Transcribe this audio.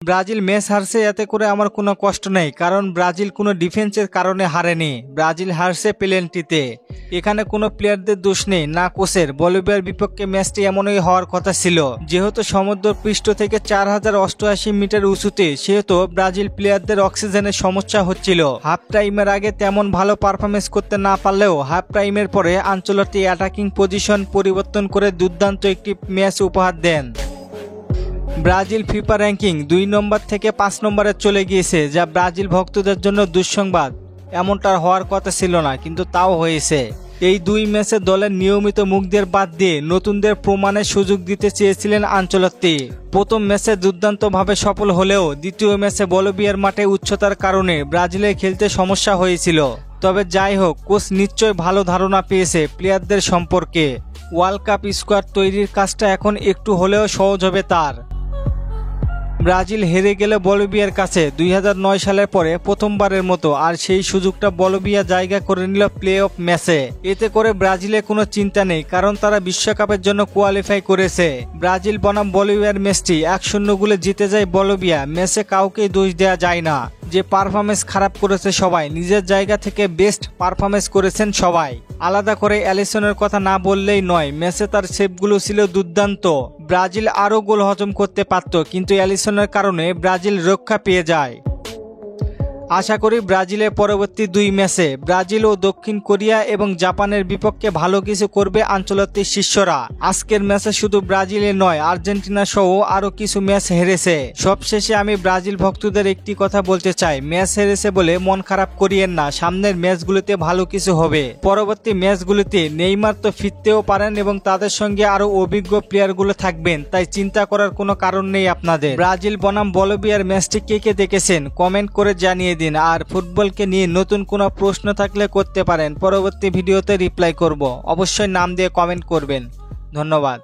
Brazil match হারছে, এতে করে আমার কোনো কষ্ট নেই, কারণ ব্রাজিল কোনো ডিফেন্সের কারণে হারেনি। ব্রাজিল হারছে পেনাল্টিতে। এখানে কোনো প্লেয়ারদের দোষ নেই, না কোচের। বলিভিয়ার বিপক্ষে ম্যাচটি এমনই হওয়ার কথা ছিল। যেহেতু সমুদ্র পৃষ্ঠ থেকে 4088 মিটার উঁচুতে, সেহেতু ব্রাজিল প্লেয়ারদের অক্সিজেনের সমস্যা হচ্ছিল। হাফ টাইমের আগে তেমন ভালো পারফরমেন্স করতে না পারলেও হাফ টাইমের পরে আনচেলত্তি অ্যাটাকিং পজিশন পরিবর্তন করে দুর্দান্ত একটি ম্যাচ উপহার দেন। ব্রাজিল ফিফা র্যাঙ্কিং 2 নম্বর থেকে 5 নম্বরে চলে গিয়েছে, যা ব্রাজিল ভক্তদের জন্য দুঃসংবাদ। এমনটা হওয়ার কথা ছিল না, কিন্তু তাও হয়েছে। এই 2 ম্যাচে দলের নিয়মিত মুখদের বাদ দিয়ে নতুনদের প্রমাণের সুযোগ দিতে চেয়েছিলেন আনচেলত্তি। প্রথম ম্যাচে দুর্দান্তভাবে সফল হলেও দ্বিতীয় ম্যাচে বলিভিয়ার মাঠে উচ্চতার কারণে ব্রাজিলে খেলতে সমস্যা হয়েছিল। তবে যাই হোক, কোচ নিশ্চয় ভালো ধারণা পেয়েছে প্লেয়ারদের সম্পর্কে। ওয়ার্ল্ড কাপ স্কোয়াড তৈরির কাজটা এখন একটু হলেও সহজ হবে তার। ব্রাজিল হেরে গেল বলিভিয়ার কাছে 2009 সালের পরে প্রথমবারের মতো, আর সেই সুযোগটা বলিভিয়া জায়গা করে নিল প্লে অফ ম্যাচে। এতে করে ব্রাজিলের কোনো চিন্তা নেই, কারণ তারা বিশ্বকাপের জন্য কোয়ালিফাই করেছে। ব্রাজিল বনাম বলিভিয়ার ম্যাচটি 1-0 গোলে জিতে যায় বলিভিয়া। ম্যাচে কাউকেই দোষ দেওয়া যায় না যে পারফরমেন্স খারাপ করেছে সবাই, নিজের জায়গা থেকে বেস্ট পারফরমেন্স করেছেন সবাই। আলাদা করে অ্যালিসনের কথা না বললেই নয়, ম্যাচে তার সেভগুলো ছিল দুর্দান্ত। ব্রাজিল আরও গোল হজম করতে পারত, কিন্তু অ্যালিসনের কারণে ব্রাজিল রক্ষা পেয়ে যায়। আশা করি ব্রাজিলের পরবর্তী 2 ম্যাচে ব্রাজিল ও দক্ষিণ কোরিয়া এবং জাপানের বিপক্ষে ভালো কিছু করবে আনচেলত্তির শিষ্যরা। আজকের ম্যাচে শুধু ব্রাজিলে নয়, আর্জেন্টিনা সহ আরও কিছু ম্যাচ হেরেছে। সবশেষে আমি ব্রাজিল ভক্তদের একটি কথা বলতে চাই, ম্যাচ হেরেছে বলে মন খারাপ করিয়েন না। সামনের ম্যাচগুলিতে ভালো কিছু হবে। পরবর্তী ম্যাচগুলিতে নেইমার তো ফিরতেও পারেন এবং তাদের সঙ্গে আরও অভিজ্ঞ প্লেয়ারগুলো থাকবেন, তাই চিন্তা করার কোনো কারণ নেই আপনাদের। ব্রাজিল বনাম বলিভিয়ার ম্যাচটি কে দেখেছেন কমেন্ট করে জানিয়ে দিন। আর ফুটবলকে নিয়ে নতুন কোনো প্রশ্ন থাকলে করতে পারেন, পরবর্তী ভিডিওতে রিপ্লাই করব। অবশ্যই নাম দিয়ে কমেন্ট করবেন। ধন্যবাদ।